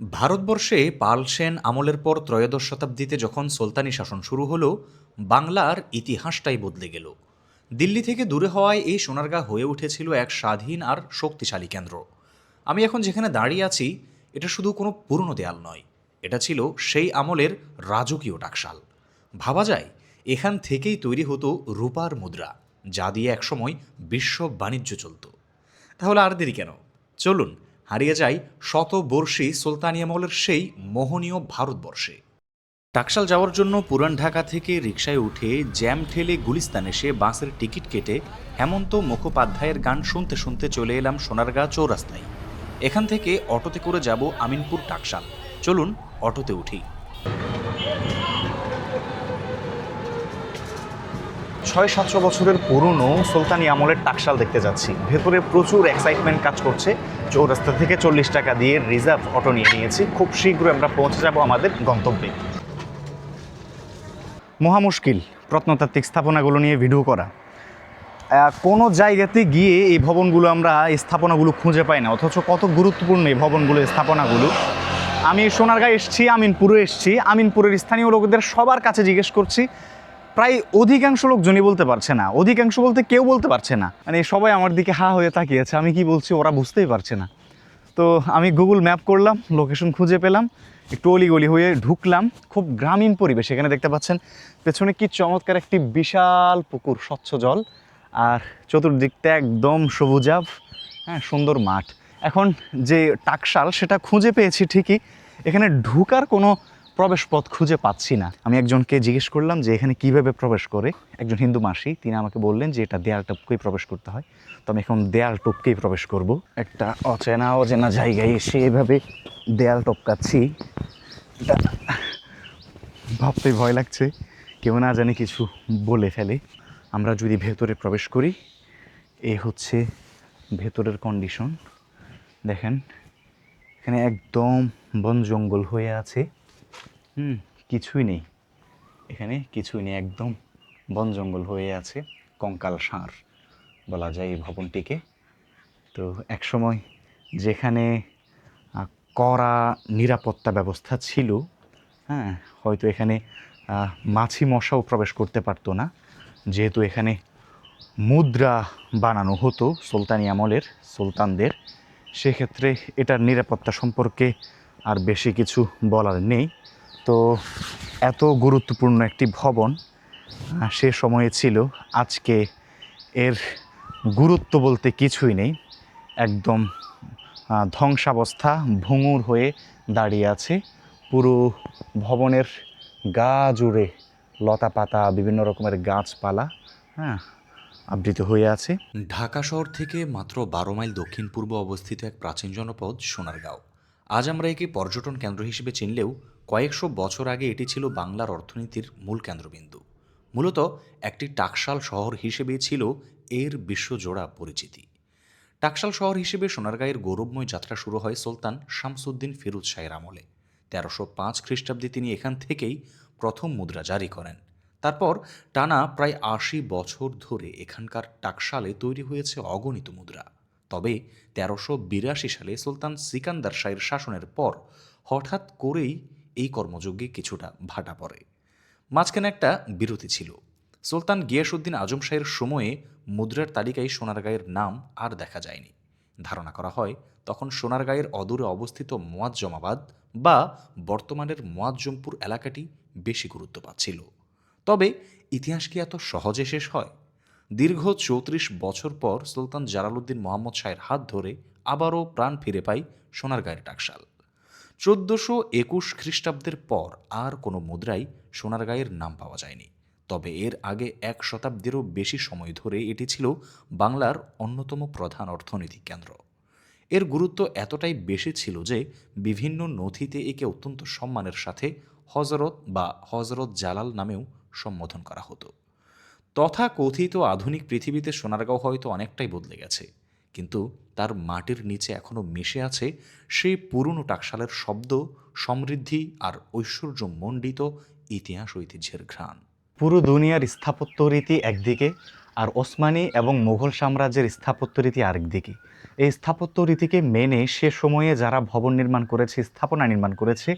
ভারতবর্ষে পাল সেন আমলের পর ত্রয়োদশ শতাব্দীতে যখন সুলতানি শাসন শুরু হলো, বাংলার ইতিহাসটাই বদলে গেল। দিল্লি থেকে দূরে হওয়ায় এই সোনারগাঁ হয়ে উঠেছিল এক স্বাধীন আর শক্তিশালী কেন্দ্র। আমি এখন যেখানে দাঁড়িয়ে আছি, এটা শুধু কোনো পুরনো দেয়াল নয়, এটা ছিল সেই আমলের রাজকীয় টাকশাল। ভাবা যায় এখান থেকেই তৈরি হতো রূপার মুদ্রা, যা দিয়ে একসময় বিশ্ব বাণিজ্য চলত। তাহলে আর দেরি কেন, চলুন হারিয়ে যাই শতবর্ষী সুলতানি আমলের সেই মোহনীয় ভারতবর্ষে। টাকশাল যাওয়ার জন্য পুরান ঢাকা থেকে রিকশায় উঠে জ্যাম ঠেলে গুলিস্তান এসে বাসের টিকিট কেটে হেমন্ত মুখোপাধ্যায়ের গান শুনতে শুনতে চলে এলাম সোনারগাঁ চৌরাস্তায়। এখান থেকে অটোতে করে যাব আমিনপুর টাকশাল। চলুন অটোতে উঠি। ৬০০-৭০০ বছরের পুরনো সুলতানি আমলের টাকশাল দেখতে যাচ্ছি। ভেতরে প্রচুর এক্সাইটমেন্ট কাজ করছে। চৌরাস্তা থেকে ৪০ টাকা দিয়ে রিজার্ভ অটো নিয়ে নিয়েছি। খুব শীঘ্রই আমরা পৌঁছে যাব আমাদের গন্তব্যে। মহা মুশকিল প্রত্নতাত্ত্বিক স্থাপনাগুলো নিয়ে ভিডিও করা। কোনো জায়গাতে গিয়ে এই ভবনগুলো আমরা এই স্থাপনাগুলো খুঁজে পাই না, অথচ কত গুরুত্বপূর্ণ এই ভবনগুলো, এই স্থাপনাগুলো। আমি সোনারগাঁ এসেছি, আমিনপুরে এসেছি। আমিনপুরের স্থানীয় লোকদের সবার কাছে জিজ্ঞেস করছি, প্রায় অধিকাংশ লোকজনই বলতে পারছে না। অধিকাংশ বলতে কেউ বলতে পারছে না, মানে সবাই আমার দিকে হা হয়ে তাকিয়েছে। আমি কি বলছি ওরা বুঝতেই পারছে না। তো আমি গুগল ম্যাপ করলাম, লোকেশন খুঁজে পেলাম, একটু অলিগলি হয়ে ঢুকলাম। খুব গ্রামীণ পরিবেশ। এখানে দেখতে পাচ্ছেন পেছনে কি চমৎকার একটি বিশাল পুকুর, স্বচ্ছ জল, আর চতুর্দিকটা একদম সবুজাভ, হ্যাঁ, সুন্দর মাঠ। এখন যে টাকশাল সেটা খুঁজে পেয়েছি ঠিকই, এখানে ঢুকার কোনো প্রবেশ পথ খুঁজে পাচ্ছি না। আমি একজনকে জিজ্ঞেস করলাম যে এখানে কিভাবে প্রবেশ করে, একজন হিন্দু মাসি, তিনি আমাকে বললেন যে এটা দেয়াল টপকেই প্রবেশ করতে হয়। তো আমি এখন দেয়াল টপকেই প্রবেশ করব। একটা অচেনা জায়গায় এসে এভাবে দেয়াল টপকাচ্ছি, এটা ভাবতেই ভয় লাগছে, কেউ না জানি কিছু বলে ফেলে। আমরা যদি ভেতরে প্রবেশ করি, এই হচ্ছে ভেতরের কন্ডিশন। দেখেন এখানে একদম বন জঙ্গল হয়ে আছে, কিছুই নেই এখানে, কিছুই নেই, একদম বন জঙ্গল হয়ে আছে। কঙ্কাল সার বলা যায় এই ভবনটিকে। তো একসময় যেখানে কড়া নিরাপত্তা ব্যবস্থা ছিল, হ্যাঁ, হয়তো এখানে মাছি মশাও প্রবেশ করতে পারতো না, যেহেতু এখানে মুদ্রা বানানো হতো সুলতানি আমলের সুলতানদের। সেক্ষেত্রে এটার নিরাপত্তা সম্পর্কে আর বেশি কিছু বলার নেই। তো এত গুরুত্বপূর্ণ একটি ভবন সে সময়ে ছিল, আজকে এর গুরুত্ব বলতে কিছুই নেই। একদম ধ্বংসাবস্থা, ভঙ্গুর হয়ে দাঁড়িয়ে আছে। পুরো ভবনের গা জুড়ে লতা পাতা, বিভিন্ন রকমের গাছপালা, হ্যাঁ, আবৃত হয়ে আছে। ঢাকা শহর থেকে মাত্র ১২ মাইল দক্ষিণ পূর্বে অবস্থিত এক প্রাচীন জনপদ সোনারগাঁও। আজ আমরা একে পর্যটন কেন্দ্র হিসেবে চিনলেও কয়েকশো বছর আগে এটি ছিল বাংলার অর্থনীতির মূল কেন্দ্রবিন্দু। মূলত একটি টাকশাল শহর হিসেবেই ছিল এর বিশ্বজোড়া পরিচিতি। টাকশাল শহর হিসেবে সোনারগাঁয়ের গৌরবময় যাত্রা শুরু হয় সুলতান শামসুদ্দিন ফিরোজ শাহের আমলে। ১৩০৫ খ্রিস্টাব্দে তিনি এখান থেকেই প্রথম মুদ্রা জারি করেন। তারপর টানা প্রায় ৮০ বছর ধরে এখানকার টাকশালে তৈরি হয়েছে অগণিত মুদ্রা। তবে ১৩৮২ সালে সুলতান সিকান্দার শাহের শাসনের পর হঠাৎ করেই এই কর্মযজ্ঞে কিছুটা ভাটা পড়ে। মাঝখানে একটা বিরতি ছিল। সুলতান গিয়াসউদ্দিন আজম শাহের সময়ে মুদ্রার তালিকায় সোনারগাঁয়ের নাম আর দেখা যায়নি। ধারণা করা হয় তখন সোনারগাঁয়ের অদূরে অবস্থিত মোয়াজ্জমাবাদ বা বর্তমানের মোয়াজ্জমপুর এলাকাটি বেশি গুরুত্ব পাচ্ছিল। তবে ইতিহাস কি এত সহজে শেষ হয়? দীর্ঘ ৩৪ বছর পর সুলতান জালালউদ্দিন মোহাম্মদ শাহের হাত ধরে আবারও প্রাণ ফিরে পায় সোনারগাঁয়ের টাকশাল। ১৪২১ খ্রিস্টাব্দের পর আর কোনো মুদ্রায় সোনারগাঁয়ের নাম পাওয়া যায়নি। তবে এর আগে ১ শতাব্দীরও বেশি সময় ধরে এটি ছিল বাংলার অন্যতম প্রধান অর্থনৈতিক কেন্দ্র। এর গুরুত্ব এতটাই বেশি ছিল যে বিভিন্ন নথিতে একে অত্যন্ত সম্মানের সাথে হজরত বা হজরত জালাল নামেও সম্বোধন করা হতো। তথাকথিত আধুনিক পৃথিবীতে সোনারগাঁও হয়তো অনেকটাই বদলে গেছে, কিন্তু তার মাটির নিচে এখনও মিশে আছে সেই পুরনো টাকশালের শব্দ, সমৃদ্ধি আর ঐশ্বর্যমণ্ডিত ইতিহাস ঐতিহ্যের ঘ্রাণ। পুরো দুনিয়ার স্থাপত্য রীতি একদিকে, আর ওসমানী এবং মুঘল সাম্রাজ্যের স্থাপত্য রীতি আরেকদিকে। এই স্থাপত্য রীতিকে মেনে সে সময়ে যারা ভবন নির্মাণ করেছে, স্থাপনা নির্মাণ করেছে,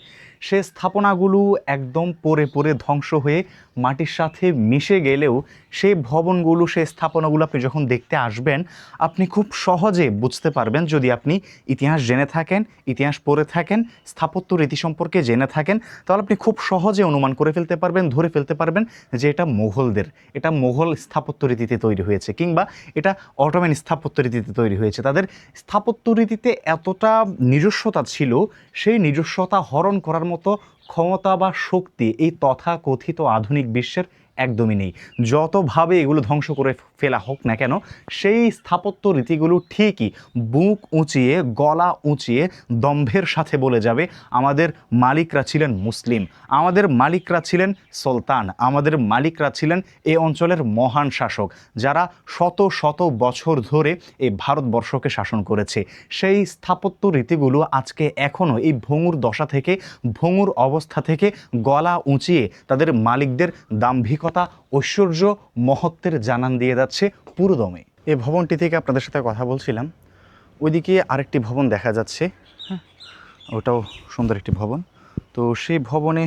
সে স্থাপনাগুলো একদম পড়ে পড়ে ধ্বংস হয়ে মাটির সাথে মিশে গেলেও সেই ভবনগুলো, সেই স্থাপনাগুলো আপনি যখন দেখতে আসবেন, আপনি খুব সহজে বুঝতে পারবেন, যদি আপনি ইতিহাস জেনে থাকেন, ইতিহাস পড়ে থাকেন, স্থাপত্য রীতি সম্পর্কে জেনে থাকেন, তাহলে আপনি খুব সহজে অনুমান করে ফেলতে পারবেন, ধরে ফেলতে পারবেন যে এটা মুঘলদের, এটা মুঘল স্থাপত্য রীতিতে তৈরি হয়েছে, কিংবা এটা অটোম্যান স্থাপত্য রীতিতে তৈরি হয়েছে। তাদের স্থাপত্য রীতিতে এতটা নিজস্বতা ছিল, সেই নিজস্বতা হরণ করার মতো ক্ষমতা বা শক্তি এই তথাকথিত আধুনিক বিশ্বের একদমই নেই। যতভাবে এগুলো ধ্বংস করে ফেলা হোক না কেন, সেই স্থাপত্য রীতিগুলো ঠিকই বুক উঁচিয়ে, গলা উঁচিয়ে, দম্ভের সাথে বলে যাবে আমাদের মালিকরা ছিলেন মুসলিম, আমাদের মালিকরা ছিলেন সুলতান, আমাদের মালিকরা ছিলেন এই অঞ্চলের মহান শাসক, যারা শত শত বছর ধরে এই ভারতবর্ষকে শাসন করেছে। সেই স্থাপত্য রীতিগুলো আজকে এখনও এই ভঙ্গুর দশা থেকে, ভঙ্গুর অবস্থা থেকে গলা উঁচিয়ে তাদের মালিকদের দাম্ভিকতা, ঐশ্বর্য, মহত্বের জানান দিয়ে যাচ্ছে পুরোদমে। এই ভবনটি থেকে আপনাদের সাথে কথা বলছিলাম, ওইদিকে আরেকটি ভবন দেখা যাচ্ছে, হ্যাঁ, ওটাও সুন্দর একটি ভবন। তো সেই ভবনে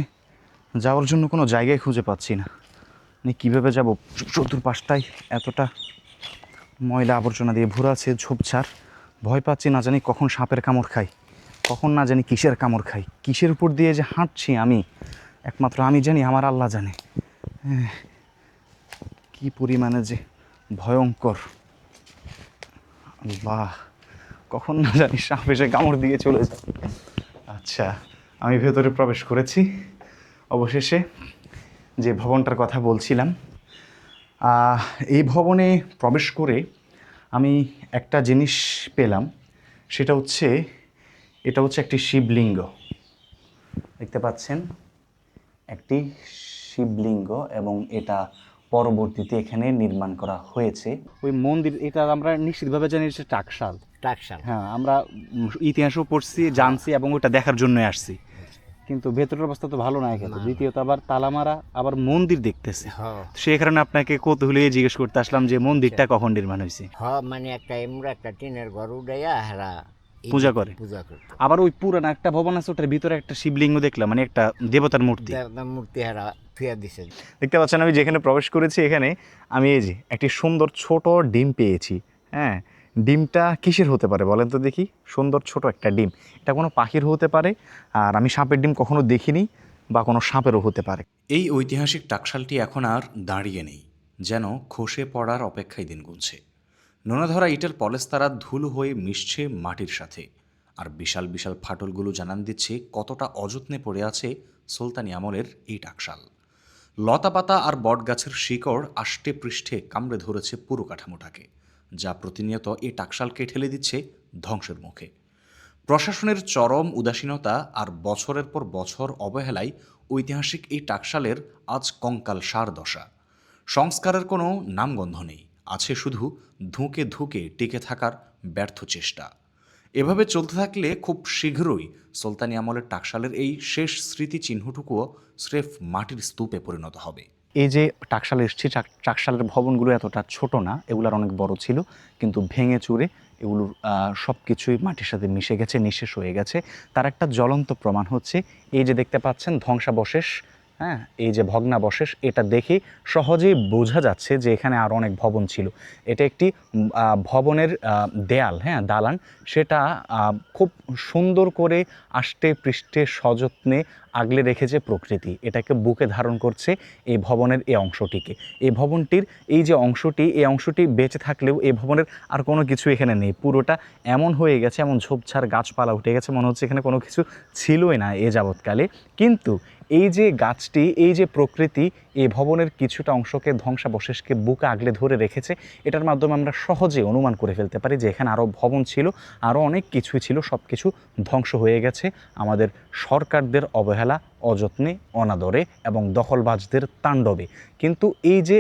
যাওয়ার জন্য কোনো জায়গায় খুঁজে পাচ্ছি না, মানে কীভাবে যাব? চতুর্পাশটাই এতটা ময়লা আবর্জনা দিয়ে ভরা আছে, ঝোপঝাড়। ভয় পাচ্ছি, না জানি কখন সাপের কামড় খাই, কখন না জানি কিসের কামড় খাই। কিসের উপর দিয়ে যে হাঁটছি আমি, একমাত্র আমি জানি, আমার আল্লাহ জানে। কি পরিমাণে যে ভয়ঙ্কর, আল্লাহ, কখন না জানি সাপ এসে কামড় দিয়ে চলে যায়। আচ্ছা, আমি ভেতরে প্রবেশ করেছি অবশেষে, যে ভবনটার কথা বলছিলাম। এই ভবনে প্রবেশ করে আমি একটা জিনিস পেলাম, সেটা হচ্ছে, এটা হচ্ছে একটি শিবলিঙ্গ। দেখতে পাচ্ছেন, একটি শিবলিঙ্গ, এবং এটা পরবর্তীতে এখানে নির্মাণ করা হয়েছে। ওই মন্দির, এটা আমরা নিশ্চিতভাবে জানি যে টাকশাল। টাকশাল। হ্যাঁ, আমরা ইতিহাসও পড়ছি, জানছি, এবং ওটা দেখার জন্য আসছি। কিন্তু ভেতরের অবস্থা তো ভালো না এখানে। দ্বিতীয়ত আবার তালামারা, আবার মন্দির দেখতেছে। সেই কারণে আপনাকে কৌতূহলী জিজ্ঞেস করতে আসলাম যে মন্দিরটা কখন নির্মাণ হয়েছে। মানে একটা টিনের ঘর উড়াইয়া হারা পূজা করে। আবার ওই পুরানো একটা ভবন আছে, ওটার ভিতরে একটা শিবলিঙ্গ দেখলাম, মানে একটা দেবতার মূর্তি মূর্তি হারা ফিয়া দিছে। দেখতে পাচ্ছেন, আমি যেখানে প্রবেশ করেছি এখানে আমি এই যে একটি সুন্দর ছোট ডিম পেয়েছি। হ্যাঁ, ডিমটা কিসের হতে পারে বলেন তো দেখি? সুন্দর ছোট একটা ডিম, এটা কোনো পাখির হতে পারে, আর আমি সাপের ডিম কখনো দেখিনি, বা কোনো সাপেরও হতে পারে। এই ঐতিহাসিক টাকশালটি এখন আর দাঁড়িয়ে নেই, যেন খসে পড়ার অপেক্ষায় দিন গুনছে। নোনাধরা ইটের পলেস্তারা ধুলো হয়ে মিশছে মাটির সাথে, আর বিশাল বিশাল ফাটলগুলো জানান দিচ্ছে কতটা অযত্নে পড়ে আছে সুলতানি আমলের এই টাকশাল। লতাপাতা আর বটগাছের শিকড় আষ্টে পৃষ্ঠে কামড়ে ধরেছে পুরো কাঠামোটাকে, যা প্রতিনিয়ত এই টাকশালকে ঠেলে দিচ্ছে ধ্বংসের মুখে। প্রশাসনের চরম উদাসীনতা আর বছরের পর বছর অবহেলায় ঐতিহাসিক এই টাকশালের আজ কঙ্কাল সার দশা। সংস্কারের কোনো নামগন্ধ নেই, আছে শুধু ধুঁকে ধুঁকে টিকে থাকার ব্যর্থ চেষ্টা। এভাবে চলতে থাকলে খুব শীঘ্রই সুলতানি আমলের টাকশালের এই শেষ স্মৃতিচিহ্নটুকুও স্রেফ মাটির স্তূপে পরিণত হবে। এই যে টাকশাল এসছে, টাকশালের ভবনগুলো এতটা ছোট না, এগুলোর অনেক বড় ছিল, কিন্তু ভেঙে চুরে এগুলোর সব কিছুই মাটির সাথে মিশে গেছে, নিঃশেষ হয়ে গেছে। তার একটা জ্বলন্ত প্রমাণ হচ্ছে এই যে দেখতে পাচ্ছেন ধ্বংসাবশেষ, হ্যাঁ, এই যে ভগ্নাবশেষ, এটা দেখে সহজেই বোঝা যাচ্ছে যে এখানে আরও অনেক ভবন ছিল। এটা একটি ভবনের দেয়াল, হ্যাঁ, দালান, সেটা খুব সুন্দর করে আষ্টে পৃষ্ঠে সযত্নে আগলে রেখেছে প্রকৃতি, এটাকে বুকে ধারণ করছে এই ভবনের এই অংশটিকে। এই ভবনটির এই যে অংশটি, এই অংশটি বেঁচে থাকলেও এই ভবনের আর কোনো কিছু এখানে নেই। পুরোটা এমন হয়ে গেছে, এমন ঝোপঝাড় গাছপালা উঠে গেছে, মনে হচ্ছে এখানে কোনো কিছু ছিলই না এ যাবৎকালে। কিন্তু এই যে গাছটি, এই যে প্রকৃতি এই ভবনের কিছুটা অংশকে, ধ্বংসাবশেষকে বুকে আগলে ধরে রেখেছে, এটার মাধ্যমে আমরা সহজে অনুমান করে ফেলতে পারি যে এখানে আরও ভবন ছিল, আরও অনেক কিছুই ছিল, সব কিছু ধ্বংস হয়ে গেছে আমাদের সরকারদের অবহেলা, অযত্নে, অনাদরে এবং দখলবাজদের তাণ্ডবে। কিন্তু এই যে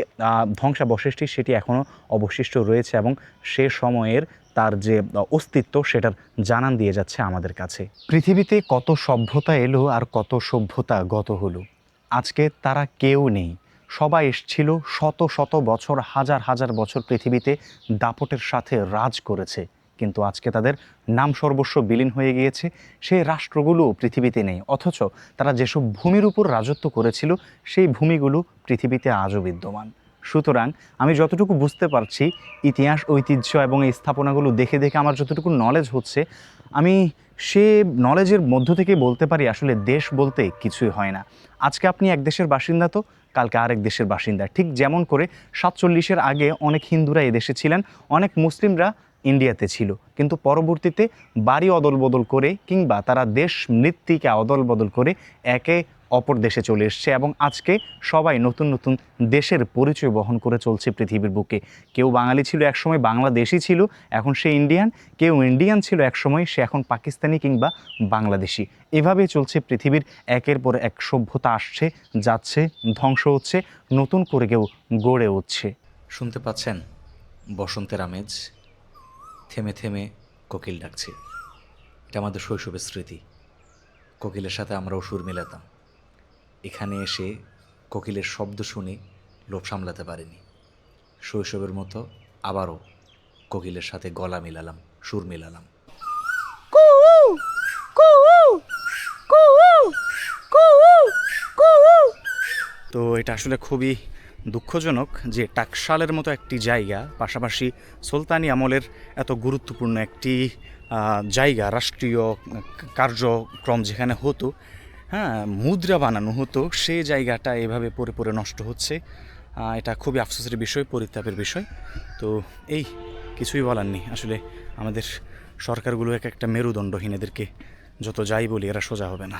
ধ্বংসাবশেষটি, সেটি এখনও অবশিষ্ট রয়েছে, এবং সে সময়ের তার যে অস্তিত্ব, সেটার জানান দিয়ে যাচ্ছে আমাদের কাছে। পৃথিবীতে কত সভ্যতা এলো আর কত সভ্যতা গত হলো, আজকে তারা কেউ নেই। সবাই এসছিল, শত শত বছর, হাজার হাজার বছর পৃথিবীতে দাপটের সাথে রাজ করেছে, কিন্তু আজকে তাদের নাম সর্বস্ব বিলীন হয়ে গিয়েছে, সেই রাষ্ট্রগুলো পৃথিবীতে নেই। অথচ তারা যেসব ভূমির উপর রাজত্ব করেছিল সেই ভূমিগুলো পৃথিবীতে আজও বিদ্যমান। সুতরাং আমি যতটুকু বুঝতে পারছি, ইতিহাস, ঐতিহ্য এবং এই স্থাপনাগুলো দেখে দেখে আমার যতটুকু নলেজ হচ্ছে, আমি সে নলেজের মধ্য থেকে বলতে পারি আসলে দেশ বলতে কিছুই হয় না। আজকে আপনি এক দেশের বাসিন্দা তো কালকে আরেক দেশের বাসিন্দা। ঠিক যেমন করে 47-এর আগে অনেক হিন্দুরা এদেশে ছিলেন, অনেক মুসলিমরা ইন্ডিয়াতে ছিল, কিন্তু পরবর্তীতে বাড়ি অদল বদল করে কিংবা তারা দেশ মৃত্তিকা অদল বদল করে একে অপর দেশে চলে এসছে এবং আজকে সবাই নতুন নতুন দেশের পরিচয় বহন করে চলছে পৃথিবীর বুকে। কেউ বাঙালি ছিল একসময়, বাংলাদেশি ছিল, এখন সে ইন্ডিয়ান। কেউ ইন্ডিয়ান ছিল একসময়, সে এখন পাকিস্তানি কিংবা বাংলাদেশি। এভাবেই চলছে পৃথিবীর একের পর এক সভ্যতা আসছে, যাচ্ছে, ধ্বংস হচ্ছে, নতুন করে কেউ গড়ে উঠছে। শুনতে পাচ্ছেন বসন্তের আমেজ, থেমে থেমে কোকিল ডাকছে। এটা আমাদের শৈশবের স্মৃতি। কোকিলের সাথে আমরাও সুর মেলাতাম। এখানে এসে কোকিলের শব্দ শুনে লোভ সামলাতে পারিনি। শৈশবের মতো আবারও কোকিলের সাথে গলা মেলালাম, সুর মেলালাম। তো এটা আসলে খুবই দুঃখজনক যে টাকশালের মতো একটি জায়গা, পাশাপাশি সুলতানি আমলের এত গুরুত্বপূর্ণ একটি জায়গা, রাষ্ট্রীয় কার্যক্রম যেখানে হতো, হ্যাঁ, মুদ্রা বানানো হতো, সেই জায়গাটা এভাবে পড়ে পড়ে নষ্ট হচ্ছে। এটা খুবই আফসোসের বিষয়, পরিতাপের বিষয়। তো এই কিছুই বলার নেই। আসলে আমাদের সরকারগুলো এক একটা মেরুদণ্ডহীন, এদেরকে যত যাই বলি এরা সোজা হবে না।